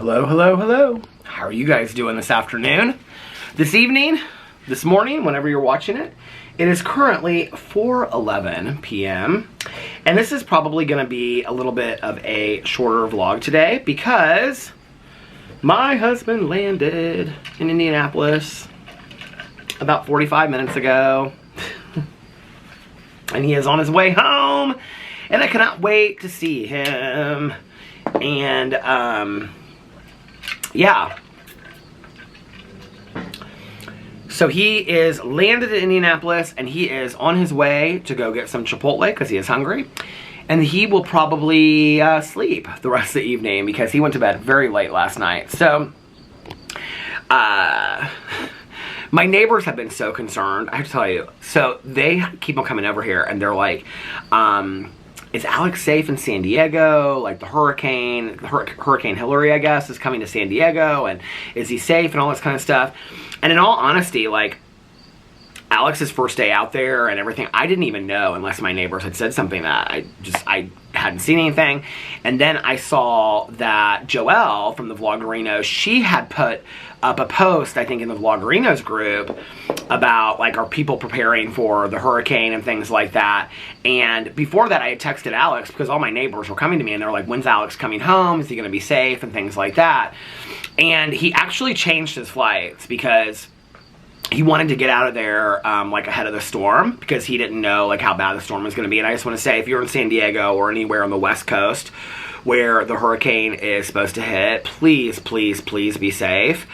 Hello, hello, hello. How are you guys doing this afternoon? This evening? This morning, whenever you're watching it? It is currently 4:11 p.m. And this is probably going to be a little bit of a shorter vlog today because my husband landed in Indianapolis about 45 minutes ago. And he is on his way home. And I cannot wait to see him. And, yeah. So he is landed in Indianapolis and he is on his way to go get some Chipotle because he is hungry. And he will probably sleep the rest of the evening because he went to bed very late last night. So, my neighbors have been so concerned, I have to tell you. So they keep on coming over here and they're like, is Alex safe in San Diego? Like the hurricane Hilary, I guess, is coming to San Diego, and is he safe and all this kind of stuff. And in all honesty, like Alex's first day out there and everything, I didn't even know unless my neighbors had said something that I hadn't seen anything. And then I saw that Joelle from the Vloggerinos, she had put up a post, I think, in the Vloggerinos group about, like, are people preparing for the hurricane and things like that. And before that, I had texted Alex because all my neighbors were coming to me and they're like, when's Alex coming home? Is he going to be safe? And things like that. And he actually changed his flights because he wanted to get out of there, like, ahead of the storm because he didn't know, like, how bad the storm was going to be. And I just want to say, if you're in San Diego or anywhere on the West Coast where the hurricane is supposed to hit, please, please, please be safe.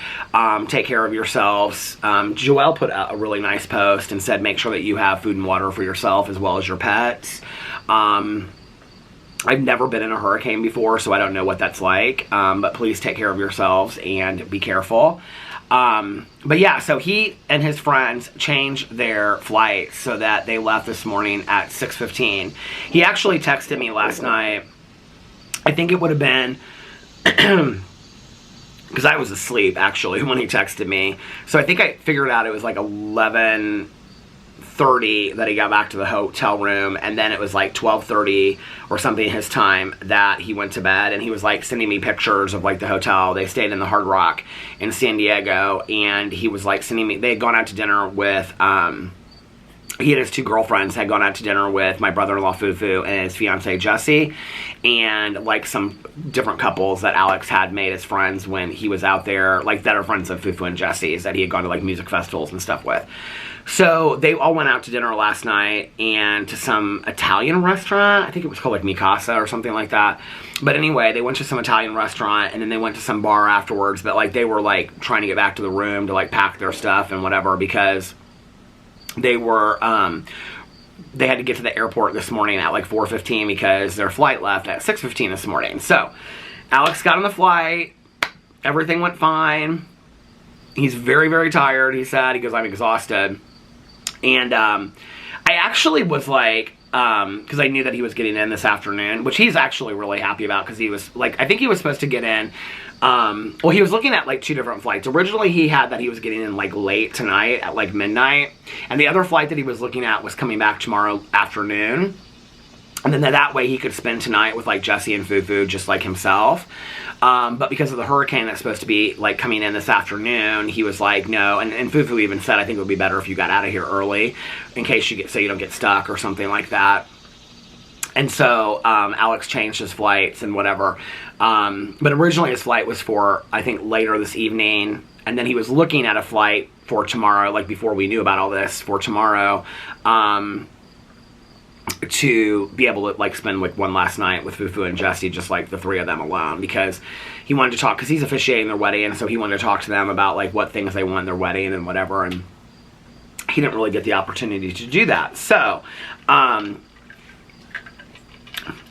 Take care of yourselves. Joelle put out a really nice post and said, make sure that you have food and water for yourself as well as your pets. I've never been in a hurricane before, so I don't know what that's like. But please take care of yourselves and be careful. But yeah, so he and his friends changed their flight so that they left this morning at 6:15. He actually texted me last night. I think it would have been, because I was asleep actually when he texted me. So I think I figured out it was like 11:30 that he got back to the hotel room, and then it was like 12:30 or something his time that he went to bed. And he was like sending me pictures of like the hotel. They stayed in the Hard Rock in San Diego, and he was like sending me, they had gone out to dinner with, he and his two girlfriends had gone out to dinner with my brother-in-law Fufu and his fiancée Jessie, and like some different couples that Alex had made as friends when he was out there, like that are friends of Fufu and Jessie's that he had gone to like music festivals and stuff with. So they all went out to dinner last night and to some Italian restaurant. I think it was called like Mikasa or something like that. But anyway, they went to some Italian restaurant and then they went to some bar afterwards. But like they were like trying to get back to the room to like pack their stuff and whatever because they were, they had to get to the airport this morning at like 4:15 because their flight left at 6:15 this morning. So Alex got on the flight. Everything went fine. He's very, very tired, he said. He goes, I'm exhausted. And I actually was like, because I knew that he was getting in this afternoon, which he's actually really happy about because he was like, I think he was supposed to get in, well, he was looking at like two different flights. Originally he had that he was getting in like late tonight at like midnight, and the other flight that he was looking at was coming back tomorrow afternoon. And then that way he could spend tonight with like Jessie and Fufu just like himself. But because of the hurricane that's supposed to be like coming in this afternoon, he was like, no. And Fufu even said, I think it would be better if you got out of here early in case you get, so you don't get stuck or something like that. And so Alex changed his flights and whatever. But originally his flight was for, I think, later this evening. And then he was looking at a flight for tomorrow, like before we knew about all this, for tomorrow. To be able to like spend like one last night with Fufu and Jessie, just like the three of them alone, because he wanted to talk, because he's officiating their wedding, and so he wanted to talk to them about like what things they want in their wedding and whatever, and he didn't really get the opportunity to do that. So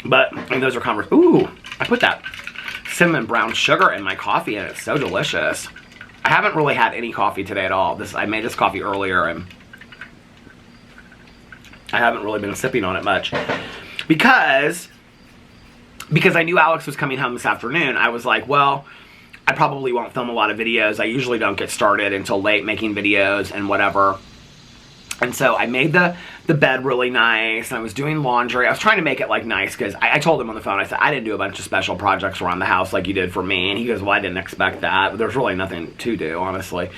but and those are ooh, I put that cinnamon brown sugar in my coffee and it's so delicious. I haven't really had any coffee today at all. I made this coffee earlier and I haven't really been sipping on it much because I knew Alex was coming home this afternoon. I was like, well, I probably won't film a lot of videos. I usually don't get started until late making videos and whatever. And so I made the bed really nice, and I was doing laundry. I was trying to make it, like, nice, because I told him on the phone, I said, I didn't do a bunch of special projects around the house like you did for me. And he goes, well, I didn't expect that. But there's really nothing to do, honestly.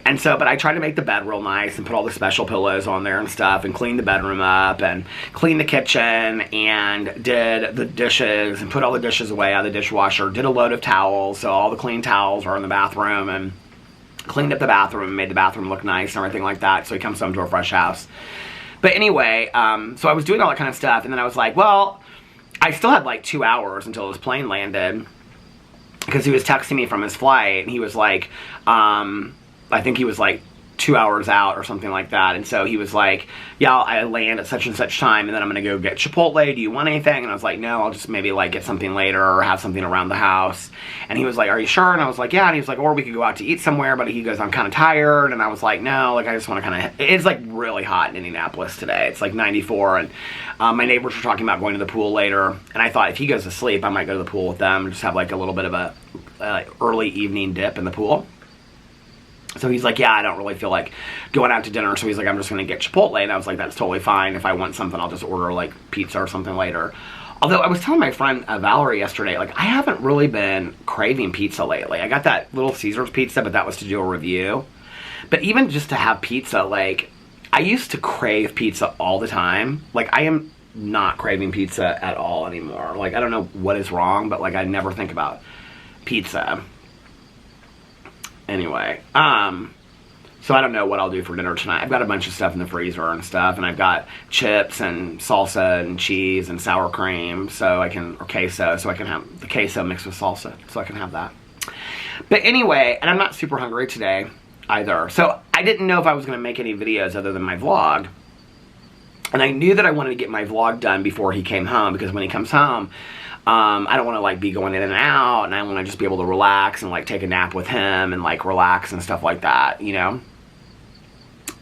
And so, but I tried to make the bed real nice and put all the special pillows on there and stuff, and clean the bedroom up, and clean the kitchen, and did the dishes, and put all the dishes away out of the dishwasher. Did a load of towels, so all the clean towels are in the bathroom, and cleaned up the bathroom and made the bathroom look nice and everything like that, so he comes home to a fresh house. But anyway, so I was doing all that kind of stuff, and then I was like, well, I still had like 2 hours until his plane landed, because he was texting me from his flight, and he was like, I think he was like 2 hours out or something like that. And so he was like, yeah, I land at such and such time, and then I'm gonna go get Chipotle. Do you want anything? And I was like, no, I'll just maybe like get something later or have something around the house. And he was like, are you sure? And I was like, yeah. And he was like, or we could go out to eat somewhere. But he goes, I'm kind of tired. And I was like, no, like I just want to kind of, it's like really hot in Indianapolis today. It's like 94, and my neighbors were talking about going to the pool later, and I thought if he goes to sleep, I might go to the pool with them and just have like a little bit of a early evening dip in the pool. So he's like, yeah, I don't really feel like going out to dinner. So he's like, I'm just going to get Chipotle. And I was like, that's totally fine. If I want something, I'll just order like pizza or something later. Although I was telling my friend Valerie yesterday, like I haven't really been craving pizza lately. I got that Little Caesars pizza, but that was to do a review. But even just to have pizza, like I used to crave pizza all the time. Like I am not craving pizza at all anymore. Like I don't know what is wrong, but like I never think about pizza. Anyway, so I don't know what I'll do for dinner tonight. I've got a bunch of stuff in the freezer and stuff, and I've got chips and salsa and cheese and sour cream, so I can, or queso, so I can have the queso mixed with salsa, so I can have that. But anyway, and I'm not super hungry today either, so I didn't know if I was going to make any videos other than my vlog. And I knew that I wanted to get my vlog done before he came home, because when he comes home, I don't want to like be going in and out, and I want to just be able to relax and like take a nap with him and like relax and stuff like that, you know?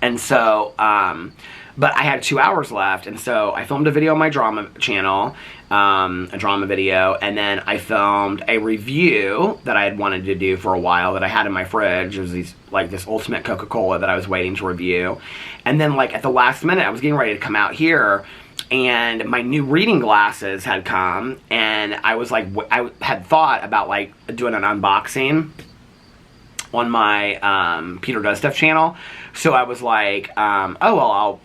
And so, but I had 2 hours left, and so I filmed a video on my drama channel, a drama video, and then I filmed a review that I had wanted to do for a while that I had in my fridge. It was this ultimate Coca-Cola that I was waiting to review. And then like at the last minute, I was getting ready to come out here, and my new reading glasses had come, and I was like, I had thought about like doing an unboxing on my Peter Does Stuff channel. So I was like, oh well, I'll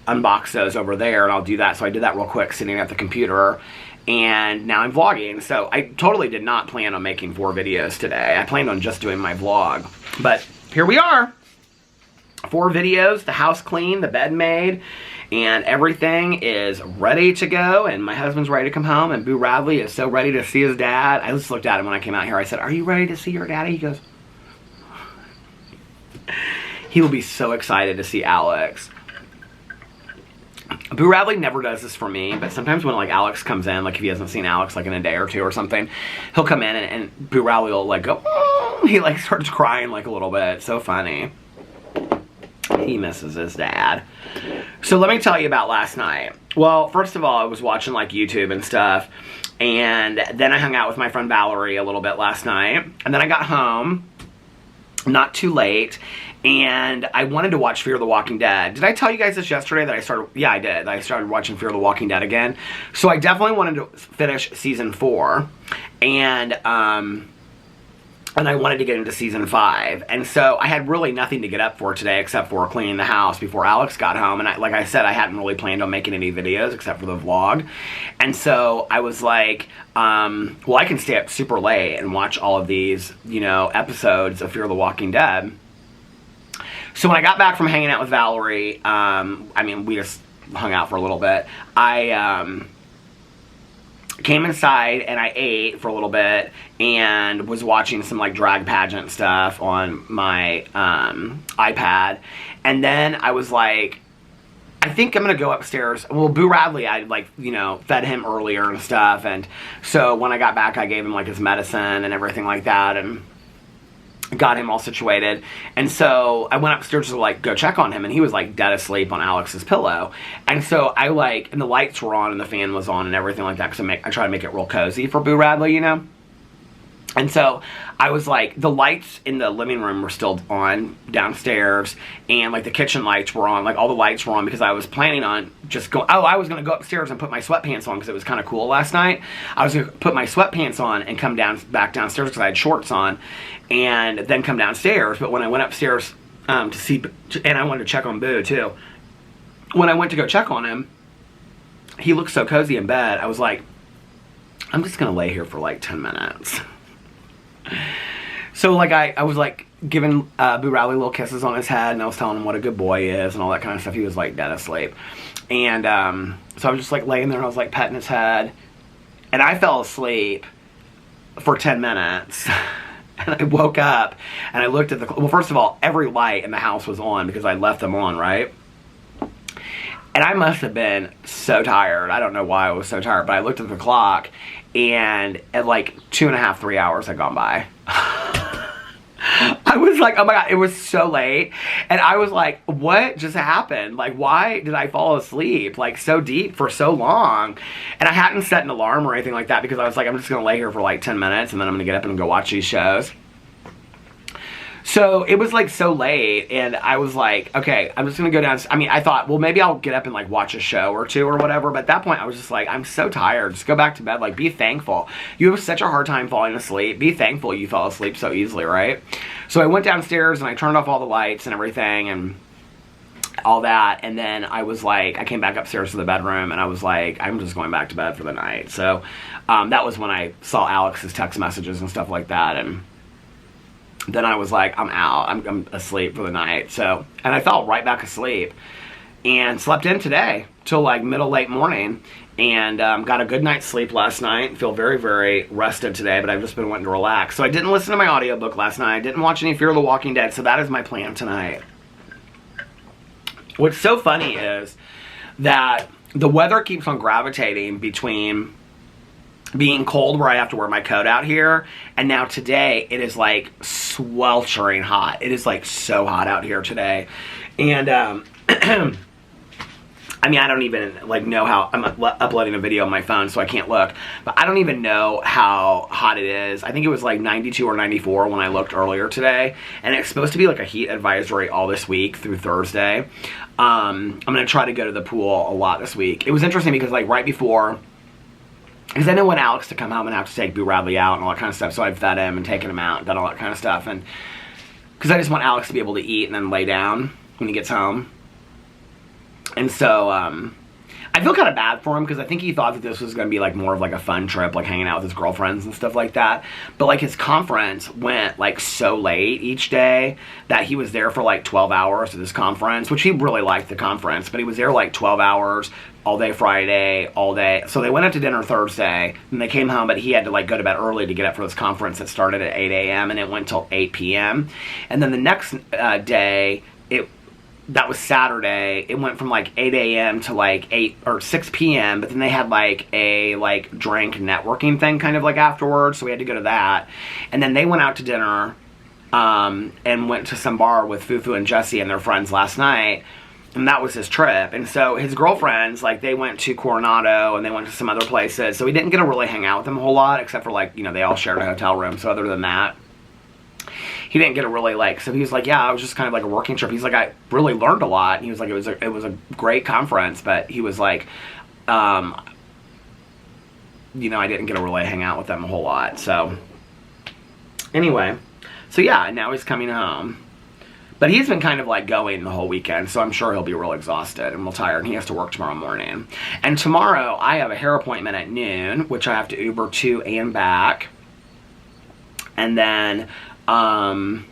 unbox those over there, and I'll do that. So I did that real quick sitting at the computer, and now I'm vlogging. So I totally did not plan on making 4 videos today. I planned on just doing my vlog, but here we are. 4 videos, the house clean, the bed made, and everything is ready to go, and my husband's ready to come home, and Boo Radley is so ready to see his dad. I just looked at him when I came out here. I said, are you ready to see your daddy? He goes, he will be so excited to see Alex. Boo Radley never does this for me, but sometimes when like Alex comes in, like if he hasn't seen Alex like in a day or 2 or something, he'll come in and Boo Radley will like go, oh! He like starts crying like a little bit. It's so funny. He misses his dad. So let me tell you about last night. Well, first of all, I was watching like YouTube and stuff, and then I hung out with my friend Valerie a little bit last night, and then I got home not too late, and I wanted to watch Fear the Walking Dead. Did I tell you guys this yesterday that I started? Yeah, I did. I started watching Fear the Walking Dead again. So I definitely wanted to finish season 4, and I wanted to get into season 5. And so I had really nothing to get up for today except for cleaning the house before Alex got home. And like I said, I hadn't really planned on making any videos except for the vlog. And so I was like, well, I can stay up super late and watch all of these, you know, episodes of Fear the Walking Dead. So when I got back from hanging out with Valerie, I mean, we just hung out for a little bit. I came inside and I ate for a little bit and was watching some like drag pageant stuff on my iPad. And then I was like, I think I'm gonna go upstairs. Well, Boo Radley, I like, you know, fed him earlier and stuff. And so when I got back, I gave him like his medicine and everything like that, and got him all situated. And so I went upstairs to like go check on him, and he was like dead asleep on Alex's pillow. And so I like, and the lights were on and the fan was on and everything like that, because I try to make it real cozy for Boo Radley, you know. And so I was like, the lights in the living room were still on downstairs, and like the kitchen lights were on, like all the lights were on, because I was planning on just going, I was going to go upstairs and put my sweatpants on because it was kind of cool last night. I was going to put my sweatpants on and come back downstairs because I had shorts on, and then come downstairs. But when I went upstairs to see, and I wanted to check on Boo too. When I went to go check on him, he looked so cozy in bed. I was like, I'm just going to lay here for like 10 minutes. So like I was like giving Boo Radley little kisses on his head, and I was telling him what a good boy he is and all that kind of stuff. He was like dead asleep. And so I was just like laying there, and I was like petting his head, and I fell asleep for 10 minutes. And I woke up and I looked at the, well, first of all, every light in the house was on because I left them on, right? And I must have been so tired. I don't know why I was so tired, but I looked at the clock, and at like 2.5, 3 hours had gone by. I was like, oh my God, it was so late. And I was like, what just happened? Like, why did I fall asleep like so deep for so long? And I hadn't set an alarm or anything like that because I was like, I'm just going to lay here for like 10 minutes and then I'm going to get up and go watch these shows. So it was like so late, and I was like, okay, I'm just gonna go down. I mean, I thought, well, maybe I'll get up and like watch a show or two or whatever. But at that point, I was just like, I'm so tired. Just go back to bed. Like, be thankful. You have such a hard time falling asleep. Be thankful you fell asleep so easily, right? So I went downstairs and I turned off all the lights and everything and all that. And then I was like, I came back upstairs to the bedroom and I was like, I'm just going back to bed for the night. So that was when I saw Alex's text messages and stuff like that. And then I was like, I'm out. I'm asleep for the night. So, and I fell right back asleep and slept in today till like late morning, and got a good night's sleep last night. Feel very, very rested today, but I've just been wanting to relax. So I didn't listen to my audiobook last night. I didn't watch any Fear the Walking Dead. So that is my plan tonight. What's so funny is that the weather keeps on gravitating between being cold where I have to wear my coat out here, and now today it is like sweltering hot. It is like so hot out here today. And I mean, I don't even like know how, I'm uploading a video on my phone so I can't look, but I don't even know how hot it is. I think it was like 92 or 94 when I looked earlier today, and it's supposed to be like a heat advisory all this week through Thursday. I'm gonna try to go to the pool a lot this week. It was interesting because like right before, because I didn't want Alex to come home and have to take Boo Radley out and all that kind of stuff, so I fed him and taken him out and done all that kind of stuff. And because I just want Alex to be able to eat and then lay down when he gets home. And so I feel kind of bad for him because I think he thought that this was going to be like more of like a fun trip, like hanging out with his girlfriends and stuff like that. But like his conference went like so late each day that he was there for like 12 hours at this conference, which he really liked the conference, but he was there like 12 hours all day Friday, all day. So they went out to dinner Thursday, and they came home, but he had to like go to bed early to get up for this conference that started at 8 a.m. and it went till 8 p.m. And then the next day, that was Saturday, it went from like 8 a.m. to like 8 or 6 p.m. But then they had like a like drink networking thing kind of like afterwards, so we had to go to that. And then they went out to dinner and went to some bar with Fufu and Jesse and their friends last night. And that was his trip. And so his girlfriends, like, they went to Coronado and they went to some other places. So he didn't get to really hang out with them a whole lot, except for, like, you know, they all shared a hotel room. So other than that, he didn't get to really, like, so he was like, yeah, it was just kind of like a working trip. He's like, I really learned a lot. And he was like, it was a great conference. But he was like, you know, I didn't get to really hang out with them a whole lot. So anyway, so yeah, now he's coming home. But he's been kind of like going the whole weekend, so I'm sure he'll be real exhausted and real tired, and he has to work tomorrow morning. And tomorrow, I have a hair appointment at noon, which I have to Uber to and back. And then, and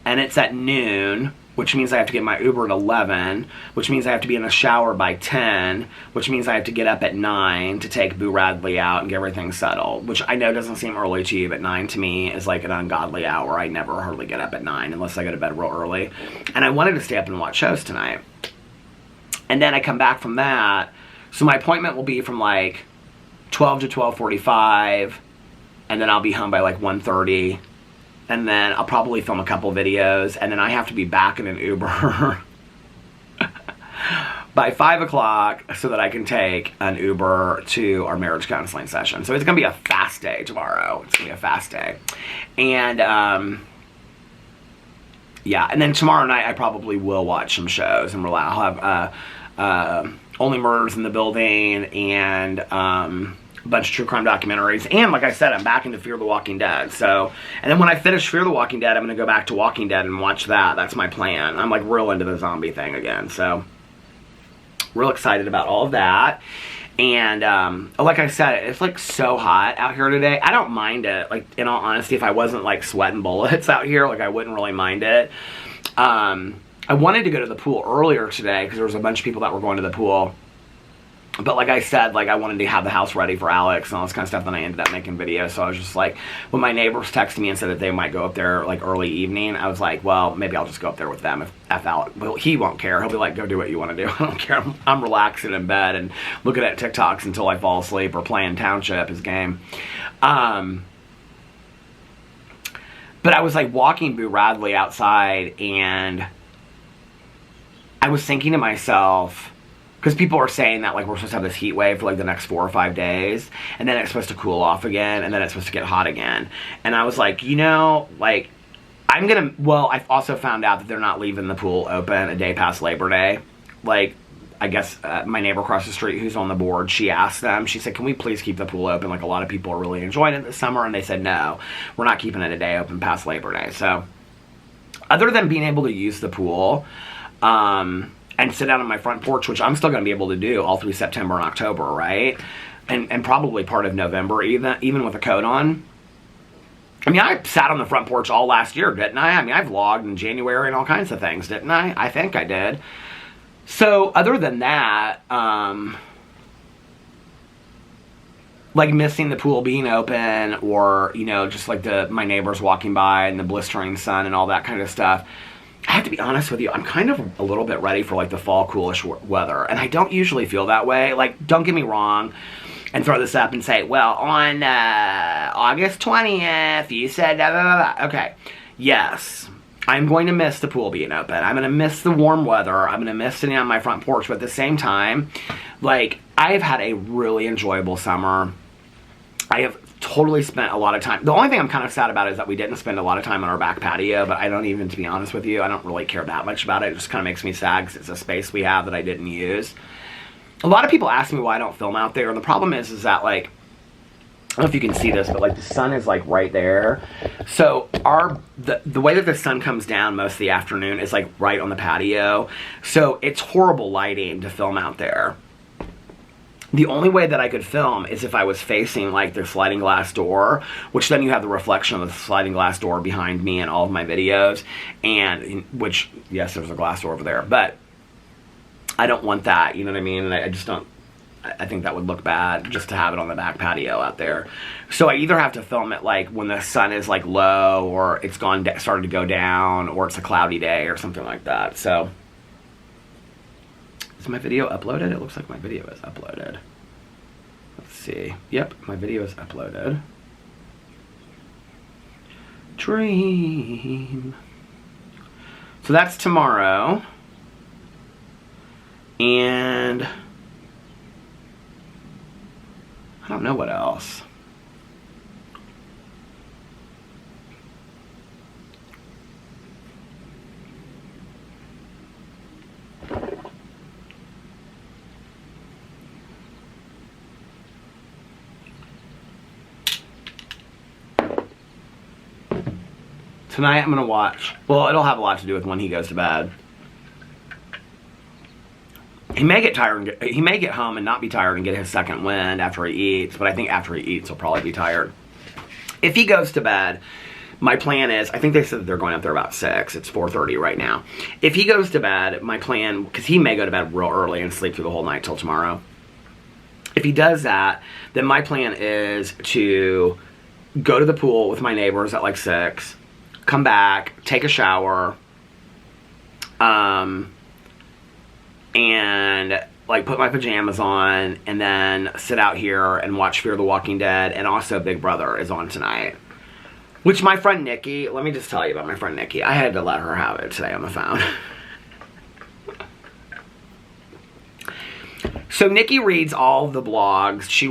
it's at noon, which means I have to get my Uber at 11, which means I have to be in the shower by 10, which means I have to get up at 9 to take Boo Radley out and get everything settled, which I know doesn't seem early to you, but 9 to me is like an ungodly hour. I never hardly get up at 9 unless I go to bed real early. And I wanted to stay up and watch shows tonight. And then I come back from that, so my appointment will be from like 12 to 12:45, and then I'll be home by like 1:30. And then I'll probably film a couple videos, and then I have to be back in an Uber by 5 o'clock so that I can take an Uber to our marriage counseling session. So it's going to be a fast day tomorrow. It's going to be a fast day. And, yeah, and then tomorrow night I probably will watch some shows and relax. I'll have Only Murders in the Building and a bunch of true crime documentaries. And like I said, I'm back into Fear the Walking Dead. So, and then when I finish Fear the Walking Dead, I'm going to go back to Walking Dead and watch that. That's my plan. I'm like real into the zombie thing again. So, real excited about all of that. And like I said, it's like so hot out here today. I don't mind it. Like, in all honesty, if I wasn't like sweating bullets out here, like I wouldn't really mind it. I wanted to go to the pool earlier today because there was a bunch of people that were going to the pool. But like I said, like I wanted to have the house ready for Alex and all this kind of stuff. Then I ended up making videos. So I was just like, when my neighbors texted me and said that they might go up there like early evening, I was like, well, maybe I'll just go up there with them if Alex. Well, he won't care. He'll be like, go do what you want to do. I don't care. I'm relaxing in bed and looking at TikToks until I fall asleep or playing Township, his game. But I was like walking Boo Radley outside and I was thinking to myself, because people are saying that like we're supposed to have this heat wave for like the next 4 or 5 days, and then it's supposed to cool off again, and then it's supposed to get hot again. And I was like, you know, like I've also found out that they're not leaving the pool open a day past Labor Day. Like, I guess my neighbor across the street who's on the board, she asked them, she said, can we please keep the pool open? Like, a lot of people are really enjoying it this summer, and they said, no, we're not keeping it a day open past Labor Day. So, other than being able to use the pool, and sit out on my front porch, which I'm still going to be able to do all through September and October, right? And probably part of November, even with a coat on. I mean, I sat on the front porch all last year, didn't I? I mean, I vlogged in January and all kinds of things, didn't I? I think I did. So, other than that, like missing the pool being open or, you know, just like my neighbors walking by and the blistering sun and all that kind of stuff, I have to be honest with you, I'm kind of a little bit ready for like the fall coolish weather. And I don't usually feel that way. Like, don't get me wrong and throw this up and say, well, on August 20th, you said blah, blah, blah, blah. Okay, yes, I'm going to miss the pool being open. I'm going to miss the warm weather. I'm going to miss sitting on my front porch. But at the same time, like, I've had a really enjoyable summer. I have totally spent a lot of time. The only thing I'm kind of sad about is that we didn't spend a lot of time on our back patio, but I don't even, to be honest with you, I don't really care that much about it. It just kind of makes me sad because it's a space we have that I didn't use. A lot of people ask me why I don't film out there, and the problem is that, like, I don't know if you can see this, but like the sun is like right there. So the way that the sun comes down most of the afternoon is like right on the patio. So it's horrible lighting to film out there. The only way that I could film is if I was facing like the sliding glass door, which then you have the reflection of the sliding glass door behind me in all of my videos, and which, yes, there's a glass door over there, but I don't want that, you know what I mean? And I just don't, I think that would look bad just to have it on the back patio out there. So I either have to film it like when the sun is like low, or it's started to go down, or it's a cloudy day or something like that. So, is my video uploaded? It looks like my video is uploaded. Let's see. Yep, my video is uploaded. Dream. So that's tomorrow. And I don't know what else. Tonight I'm gonna watch, well, it'll have a lot to do with when he goes to bed. He may get tired, he may get home and not be tired and get his second wind after he eats, but I think after he eats he'll probably be tired. If he goes to bed, my plan is, I think they said that they're going up there about 6, it's 4:30 right now. If he goes to bed, my plan, because he may go to bed real early and sleep through the whole night till tomorrow. If he does that, then my plan is to go to the pool with my neighbors at like 6, come back, take a shower, and like put my pajamas on, and then sit out here and watch Fear the Walking Dead, and also Big Brother is on tonight. Which my friend Nikki, let me just tell you about my friend Nikki. I had to let her have it today on the phone. So Nikki reads all the blogs. She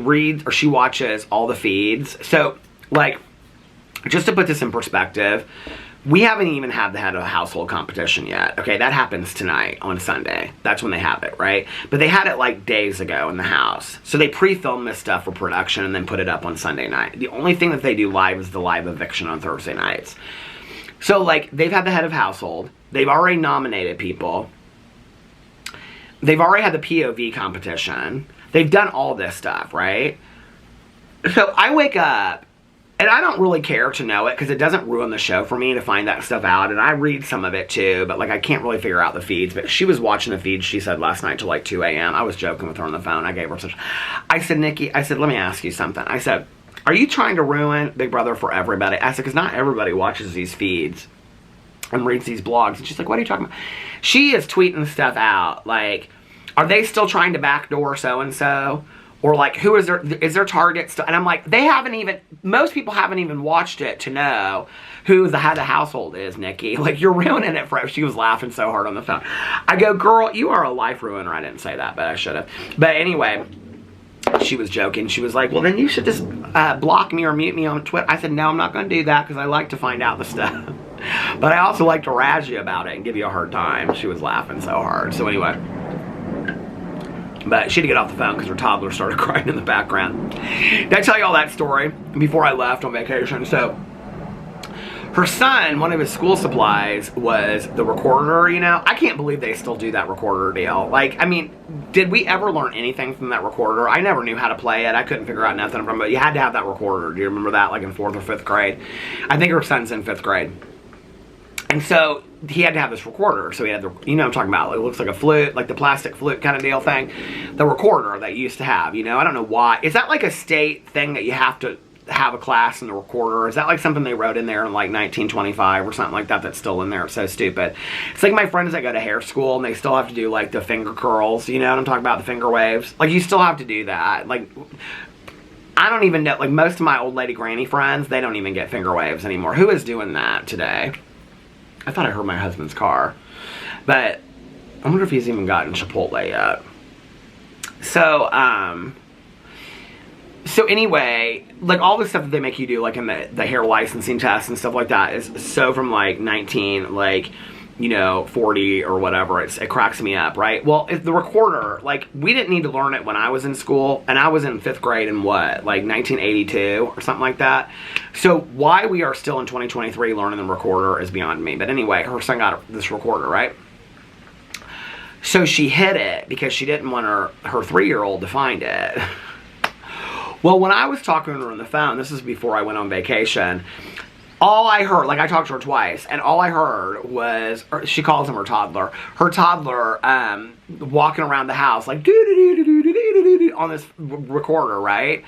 watches all the feeds. So, like, just to put this in perspective, we haven't even had the head of household competition yet. Okay, that happens tonight on Sunday. That's when they have it, right? But they had it like days ago in the house. So they pre-filmed this stuff for production and then put it up on Sunday night. The only thing that they do live is the live eviction on Thursday nights. So, like, they've had the head of household. They've already nominated people. They've already had the POV competition. They've done all this stuff, right? So I wake up, and I don't really care to know it because it doesn't ruin the show for me to find that stuff out. And I read some of it too, but like I can't really figure out the feeds. But she was watching the feeds, she said, last night till like 2 a.m. I was joking with her on the phone. I gave her such... I said, Nikki, I said, let me ask you something. I said, are you trying to ruin Big Brother for everybody? I said, because not everybody watches these feeds and reads these blogs. And she's like, what are you talking about? She is tweeting stuff out like, are they still trying to backdoor so-and-so? Or like, who is their target still? And I'm like, most people haven't even watched it to know who the head of household is, Nikki. Like, you're ruining it for her. She was laughing so hard on the phone. I go, girl, you are a life ruiner. I didn't say that, but I should have. But anyway, she was joking. She was like, well, then you should just block me or mute me on Twitter. I said, no, I'm not going to do that because I like to find out the stuff. But I also like to razz you about it and give you a hard time. She was laughing so hard. So anyway. But she had to get off the phone because her toddler started crying in the background. Did I tell you all that story before I left on vacation? So, her son, one of his school supplies was the recorder, you know. I can't believe they still do that recorder deal. Like, I mean, did we ever learn anything from that recorder? I never knew how to play it. I couldn't figure out nothing from it. You had to have that recorder. Do you remember that, like in 4th or 5th grade? I think her son's in 5th grade. And so he had to have this recorder. So he had the, you know what I'm talking about. It looks like a flute, like the plastic flute kind of deal thing. The recorder that you used to have, you know. I don't know why. Is that like a state thing that you have to have a class in the recorder? Is that like something they wrote in there in like 1925 or something like that that's still in there? It's so stupid. It's like my friends that go to hair school and they still have to do like the finger curls. You know what I'm talking about? The finger waves. Like you still have to do that. Like I don't even know. Like most of my old lady granny friends, they don't even get finger waves anymore. Who is doing that today? I thought I heard my husband's car. But I wonder if he's even gotten Chipotle yet. So anyway, like all the stuff that they make you do, like in the hair licensing test and stuff like that, is so from like 40 or whatever. It cracks me up, right? Well, the recorder, like we didn't need to learn it when I was in school, and I was in 5th grade in what, like 1982 or something like that. So why we are still in 2023 learning the recorder is beyond me. But anyway, her son got this recorder, right? So she hid it because she didn't want her 3-year-old to find it. Well, when I was talking to her on the phone, this is before I went on vacation, all I heard, like I talked to her twice, and all I heard was, she calls him her toddler walking around the house like doo-doo-doo-doo-doo-doo-doo-doo on this recorder, right?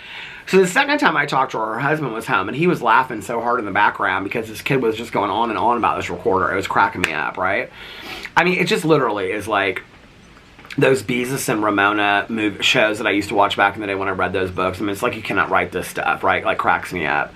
So the second time I talked to her husband was home, and he was laughing so hard in the background because this kid was just going on and on about this recorder. It was cracking me up, right? I mean, it just literally is like those Beezus and Ramona shows that I used to watch back in the day when I read those books. I mean, it's like you cannot write this stuff, right? Like, cracks me up.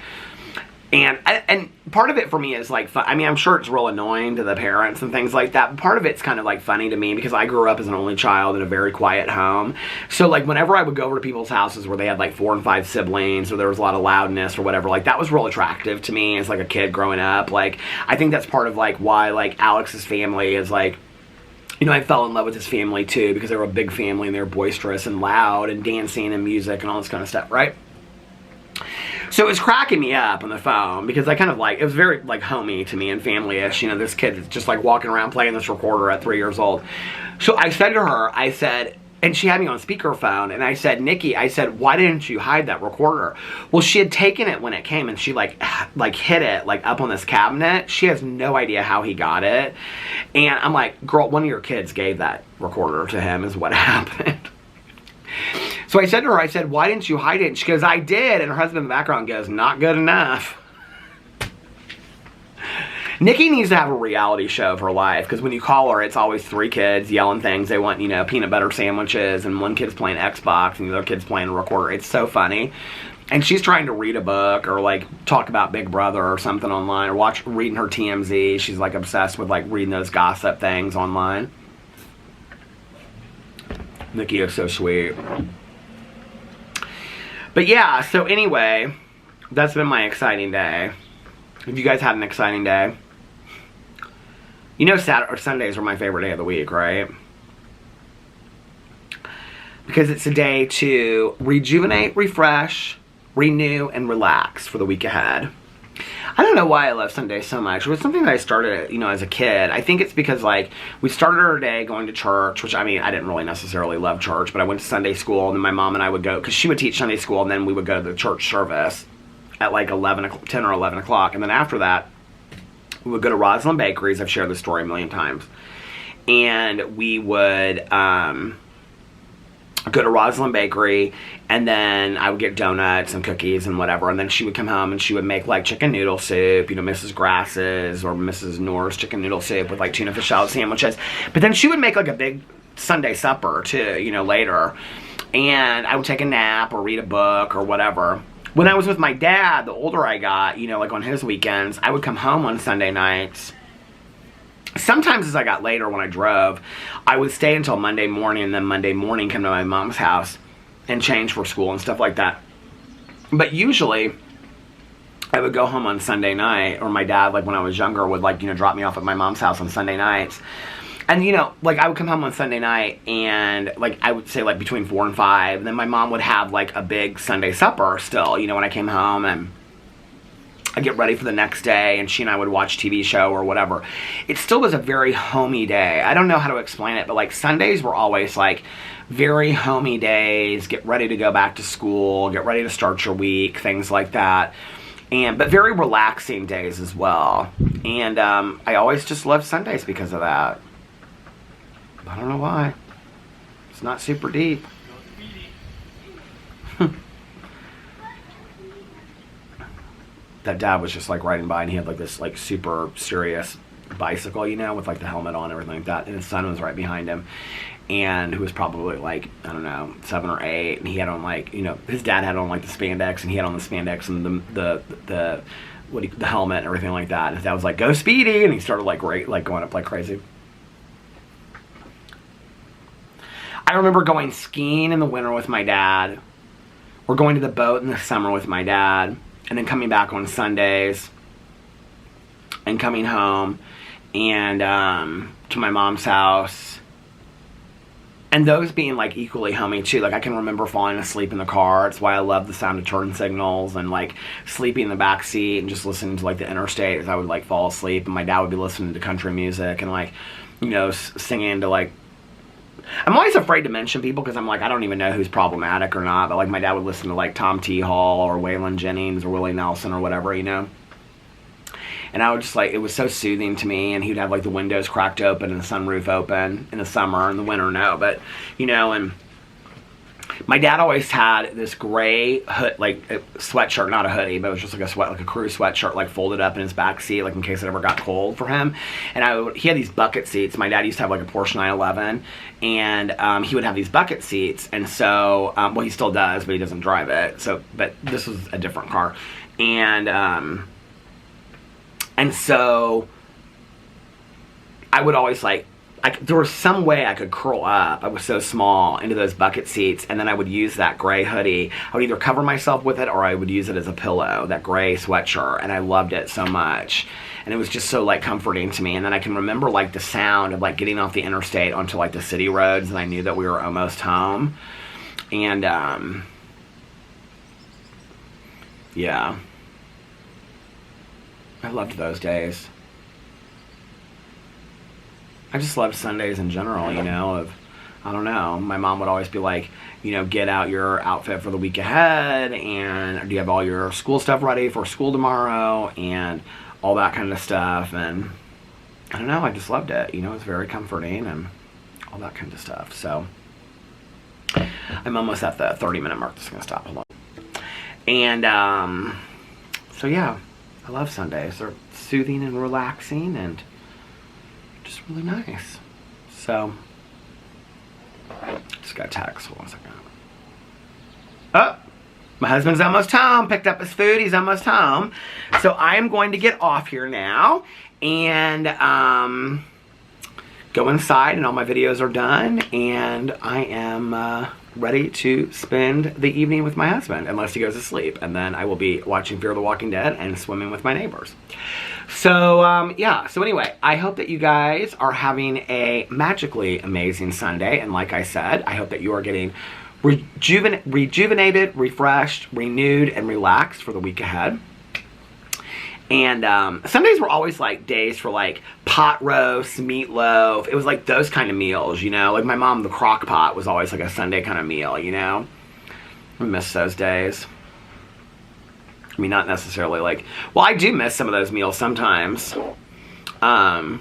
And part of it for me is like fun. I mean, I'm sure it's real annoying to the parents and things like that, but part of it's kind of like funny to me because I grew up as an only child in a very quiet home. So like whenever I would go over to people's houses where they had like 4 and 5 siblings or there was a lot of loudness or whatever, like that was real attractive to me as like a kid growing up. Like I think that's part of like why like Alex's family is like, you know, I fell in love with his family too because they were a big family and they were boisterous and loud and dancing and music and all this kind of stuff, right? So it was cracking me up on the phone because I kind of like, it was very like homey to me and family-ish. You know, this kid is just like walking around playing this recorder at 3 years old. So I said to her, I said, and she had me on speakerphone, and I said, Nikki, I said, why didn't you hide that recorder? Well, she had taken it when it came, and she like hid it like up on this cabinet. She has no idea how he got it. And I'm like, girl, one of your kids gave that recorder to him is what happened. So I said to her, I said, why didn't you hide it? And she goes, I did. And her husband in the background goes, not good enough. Nikki needs to have a reality show of her life because when you call her, it's always 3 kids yelling things. They want, you know, peanut butter sandwiches, and one kid's playing Xbox and the other kid's playing a recorder. It's so funny. And she's trying to read a book or like talk about Big Brother or something online or reading her TMZ. She's like obsessed with like reading those gossip things online. Nikki is so sweet. But yeah, so anyway, that's been my exciting day. Have you guys had an exciting day? You know Saturday or Sundays are my favorite day of the week, right? Because it's a day to rejuvenate, refresh, renew, and relax for the week ahead. I don't know why I love Sundays so much. It was something that I started, as a kid. I think it's because, like, we started our day going to church, which, I mean, I didn't really necessarily love church, but I went to Sunday school, and then my mom and I would go, because she would teach Sunday school, and then we would go to the church service at, like, 10 or 11 o'clock. And then after that, we would go to Roslyn Bakeries. I've shared this story a million times. And we would go to Roslyn Bakery, and then I would get donuts and cookies and whatever, and then she would come home and she would make like chicken noodle soup, Mrs. Grass's or Mrs. Noor's chicken noodle soup with like tuna fish salad sandwiches. But then she would make like a big Sunday supper too, later. And I would take a nap or read a book or whatever. When I was with my dad, the older I got, like on his weekends, I would come home on Sunday nights. Sometimes as I got later when I drove, I would stay until Monday morning, and then Monday morning come to my mom's house and change for school and stuff like that. But usually, I would go home on Sunday night, or my dad, like when I was younger, would like, drop me off at my mom's house on Sunday nights. And, like I would come home on Sunday night, and like I would say like between 4 and 5, and then my mom would have like a big Sunday supper still, when I came home, and I'd get ready for the next day, and she and I would watch TV show or whatever. It still was a very homey day. I don't know how to explain it, but like Sundays were always like very homey days. Get ready to go back to school, get ready to start your week, things like that. But very relaxing days as well. And I always just loved Sundays because of that. I don't know why. It's not super deep. That dad was just like riding by, and he had like this like super serious bicycle, with like the helmet on and everything like that, and his son was right behind him, and who was probably like, I don't know, 7 or 8, and he had on like, his dad had on like the spandex, and he had on the spandex and the helmet and everything like that, and his dad was like, "Go Speedy," and he started like going up like crazy. I remember going skiing in the winter with my dad, or going to the boat in the summer with my dad, and then coming back on Sundays, and coming home, and to my mom's house, and those being like equally homey too. Like I can remember falling asleep in the car. It's why I love the sound of turn signals, and like sleeping in the back seat and just listening to like the interstate as I would like fall asleep, and my dad would be listening to country music and like, singing to like, I'm always afraid to mention people because I'm like, I don't even know who's problematic or not, but like my dad would listen to like Tom T. Hall or Waylon Jennings or Willie Nelson or whatever, And I would just like, it was so soothing to me, and he'd have like the windows cracked open and the sunroof open in the summer. In the winter, no, but and my dad always had this gray hood, like sweatshirt, not a hoodie, but it was just like a crew sweatshirt, like folded up in his back seat, like in case it ever got cold for him. And he had these bucket seats. My dad used to have like a Porsche 911, and he would have these bucket seats. And so, well, he still does, but he doesn't drive it. So, but this was a different car, and so I would always like, there was some way I could curl up, I was so small, into those bucket seats, and then I would use that gray hoodie. I would either cover myself with it, or I would use it as a pillow, that gray sweatshirt, and I loved it so much. And it was just so like comforting to me. And then I can remember like the sound of like getting off the interstate onto like the city roads, and I knew that we were almost home. And yeah, I loved those days. I just loved Sundays in general, I don't know. My mom would always be like, get out your outfit for the week ahead, and do you have all your school stuff ready for school tomorrow, and all that kind of stuff. And I don't know, I just loved it. It was very comforting and all that kind of stuff. So I'm almost at the 30-minute mark. Just going to stop. Hold on. And so yeah, I love Sundays. They're soothing and relaxing and just really nice. So, just got a text. Hold on a second. Oh, my husband's almost home. Picked up his food. He's almost home. So I am going to get off here now and go inside and all my videos are done, and I am ready to spend the evening with my husband, unless he goes to sleep, and then I will be watching Fear the Walking Dead and swimming with my neighbors. So, yeah, so anyway, I hope that you guys are having a magically amazing Sunday, and like I said, I hope that you are getting rejuvenated, refreshed, renewed, and relaxed for the week ahead. And Sundays were always like days for like pot roast, meatloaf. It was like those kind of meals, you know. Like my mom, the crock pot was always like a Sunday kind of meal, you know. I miss those days. I mean, not necessarily like, well, I do miss some of those meals sometimes. Not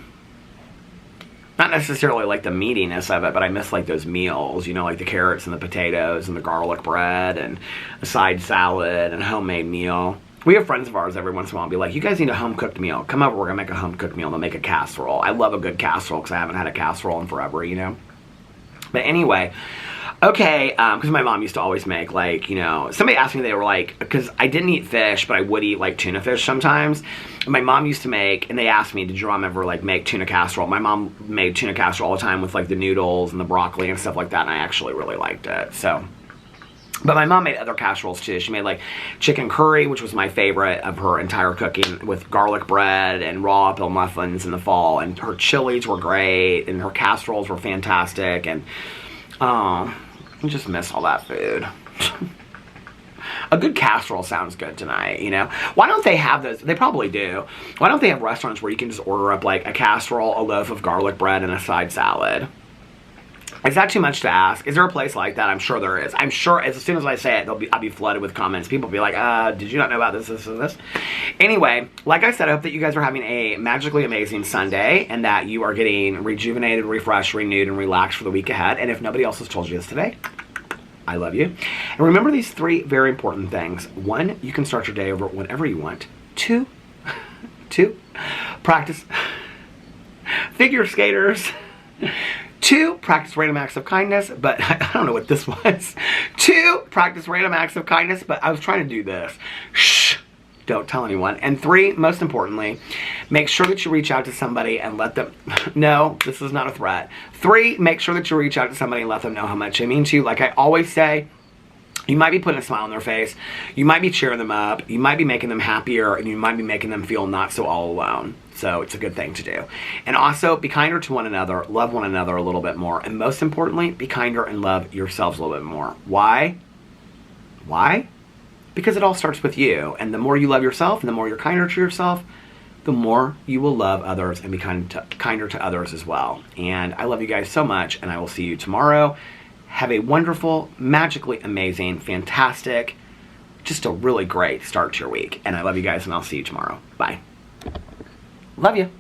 necessarily like the meatiness of it, but I miss like those meals, you know, like the carrots and the potatoes and the garlic bread and a side salad and a homemade meal. We have friends of ours every once in a while be like, you guys need a home-cooked meal. Come over, we're going to make a home-cooked meal. They'll make a casserole. I love a good casserole because I haven't had a casserole in forever, you know. But anyway, okay, because my mom used to always make, like, you know, somebody asked me, they were like, because I didn't eat fish, but I would eat, like, tuna fish sometimes. And my mom used to make, and they asked me, did your mom ever, like, make tuna casserole? My mom made tuna casserole all the time with, like, the noodles and the broccoli and stuff like that, and I actually really liked it, so. But my mom made other casseroles too. She made like chicken curry, which was my favorite of her entire cooking, with garlic bread and raw apple muffins in the fall. And her chilies were great, and her casseroles were fantastic. And I just miss all that food. A good casserole sounds good tonight, you know. Why don't they have those? They probably do. Why don't they have restaurants where you can just order up like a casserole, a loaf of garlic bread, and a side salad? Is that too much to ask? Is there a place like that? I'm sure there is. I'm sure as soon as I say it, I'll be flooded with comments. People will be like, did you not know about this, and this? Anyway, like I said, I hope that you guys are having a magically amazing Sunday and that you are getting rejuvenated, refreshed, renewed, and relaxed for the week ahead. And if nobody else has told you this today, I love you. And remember these 3 very important things. 1, you can start your day over whenever you want. 2, practice figure skaters. 2, practice random acts of kindness, but I don't know what this was. 2, practice random acts of kindness, but I was trying to do this. Shh, don't tell anyone. And 3, most importantly, make sure that you reach out to somebody and let them, no, this is not a threat. 3, make sure that you reach out to somebody and let them know how much it means to you. Like I always say, you might be putting a smile on their face, you might be cheering them up, you might be making them happier, and you might be making them feel not so all alone. So it's a good thing to do. And also, be kinder to one another, love one another a little bit more, and most importantly, be kinder and love yourselves a little bit more. Why? Why? Because it all starts with you, and the more you love yourself, and the more you're kinder to yourself, the more you will love others and be kinder to others as well. And I love you guys so much, and I will see you tomorrow. Have a wonderful, magically amazing, fantastic, just a really great start to your week. And I love you guys, and I'll see you tomorrow. Bye. Love you.